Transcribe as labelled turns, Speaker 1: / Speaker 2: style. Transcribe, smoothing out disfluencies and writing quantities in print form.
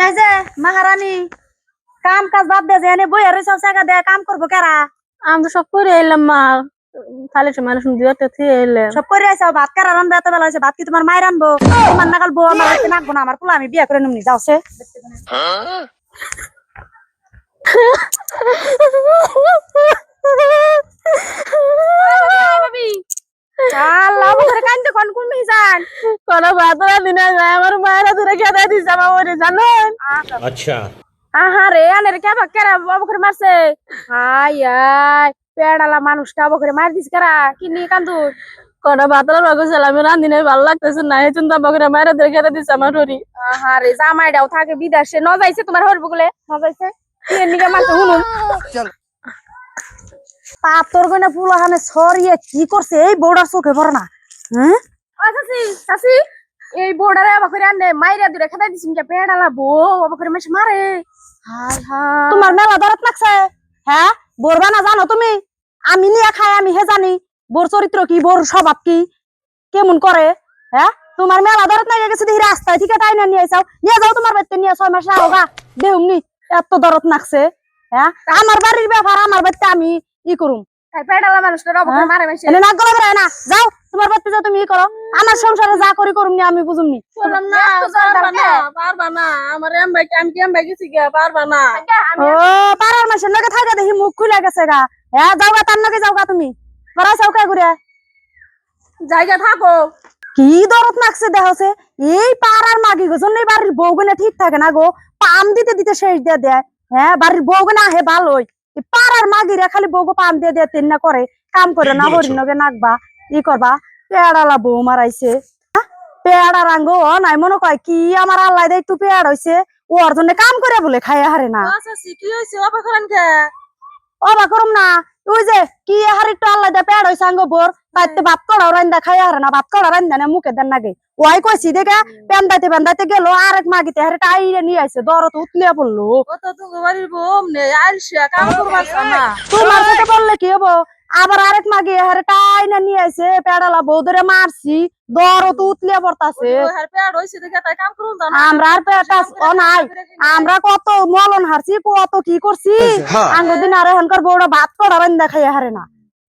Speaker 1: এই যে মহারানী কাম কাজ বাদ দে যে এনে বইয়া রইছাও জায়গা দে কাম করবো কারা?
Speaker 2: আমি তো সব করে এলাম মা, খালি মানুষ দুয়াতে থিয়ে এলাম।
Speaker 1: সব করে আইছাও, ভাত কারা রানবে এত বেলা হয়েছে? ভাত কি তোমার মায়ের রানবো? তোমার নাগাল বউ আমার হাতে নাকবো না, আমার পোলা আমি বিয়ে করে নিমনি যাওছে। আল্লাহ বলে কান্দে কোন কোন মিজান
Speaker 2: কোন ভাতরা দিনে যায় আমার মায়েরা দূরে খেতে দিছে আমার ওরে জানেন।
Speaker 3: अच्छा
Speaker 1: আহা রে আনের কে বাক্কারা বাবু করে মারছে। হাই আই পেড়ালা মানুষটা বাবু করে মার দিস কারা কি নিয়ে কান্দু?
Speaker 2: কোন ভাতরা রগেছিল আমি রান্দিনে ভালো লাগতেছে না, এই চিন্তা বকরে মায়েরা দূরে খেতে দিছে আমার ওরে।
Speaker 1: আহা রে জামাইটাও থাকে বিদেশে, ন যাইছে তোমার হরব গুলে ন যাইছে কি এর নিকে মারতে হুনুন পাতর গনে পুলাহানে ছড়িয়ে কি করছে এই বউড়ার চোখে পড়ে না? হ্যাঁ চাচি চাচি এই বউড়ারে বাবা করে আনে মাইরা দূরে খেতে দিছিন কে পেড়ালা বউ বাবা করে মেশে মারে। হাই হাই তোমার মেলা দরদ লাগছে? হ্যাঁ বরবা না জানো তুমি? আমি নিয়ে খাই আমি হে জানি বোর চরিত্র কি বোর স্বভাব কি কেমন করে। হ্যাঁ তোমার মেলা দরদ লাগে গেছে দেখি রাস্তায় ঠিক তাই না নিয়ে যাও নিয়ে যাও তোমার বাড়িতে নিয়ে 6 মাস হোগা দেহুমনি এত দরদ লাগছে। হ্যাঁ আমার বাড়ির ব্যাপার আমার বাড়িতে আমি ই করুম পেড়ালা মানুষটা রব করে মারে মেশে না গলা বেরায় না যাও তোমার বাড়িতে যাও তুমি ই করো আমার সংসারে যা করি করুম নি আমি বুঝুম নি।
Speaker 2: বললাম না পারবা না আমার এম ভাই আমি কেম ভাই গেছি গা পারবা না।
Speaker 1: ও পাড়ার মাসের লগে থাকা দেখি মুখ খুলে গেছে গা। হ্যাঁ যাও গা তার লগে যাও গা তুমি পড়া চৌকা ঘুরে
Speaker 2: জায়গা থাকো
Speaker 1: কি দরদ লাগছে দেহছে এই পাড়ার মাগি গো জন্য বাড়ির বউগুনা ঠিক থাকে না গো পাম দিতে দিতে শেষ দিয়ে দেয়। হ্যাঁ বাড়ির বউগুনা আহে ভালোই এই পাড়ার মাগিরা খালি বউগো পাম দিয়ে দিয়ে তেন না করে কাম করে না হরিণ লগে নাকবা ই করবা পেড়ালা বউ মারাইছে পেয়ারা রাঙ্গ ও নাই মনে কয় কি আমার আল্লাহ দে একটু পেয়ার হইছে ওর জন্য কাম করে বলে খাইয়া হারে না।
Speaker 2: আচ্ছা কি হইছে অবাক করেন কে?
Speaker 1: অবাক করুম না ওই যে কি হার একটু আল্লাহ দে পেয়ার হইছে আঙ্গ বোর তাইতে ভাত কড়াও রান্দা খাইয়া হারে না ভাত কড়া রান্দা না মুখে দেন নাগে ওই কইছি দেখে পেন্দাইতে পেন্দাইতে গেল আরেক মাগিতে হারে টাইরে নিয়ে আইছে দরদ উতলিয়া পড়লো।
Speaker 2: কত তো বাড়ির বম নে আইলশা কাম করবার না
Speaker 1: তোমার সাথে বললে কি হবো আবার আরেক মাগি হারে টাইনা নিয়ে আইছে পেড়ালা বউ ধরে মারছি দরদ উতলিয়া পড়তাছে।
Speaker 2: হার পেড় হইছে দেখে তাই কাম করুন না
Speaker 1: আমরা আর পেটাস ও নাই আমরা কত মলন হারছি কত কি করছি আঙ্গুর দিন আর এখনকার বউরা ভাত কড়া রান্দা খাইয়া হারে না।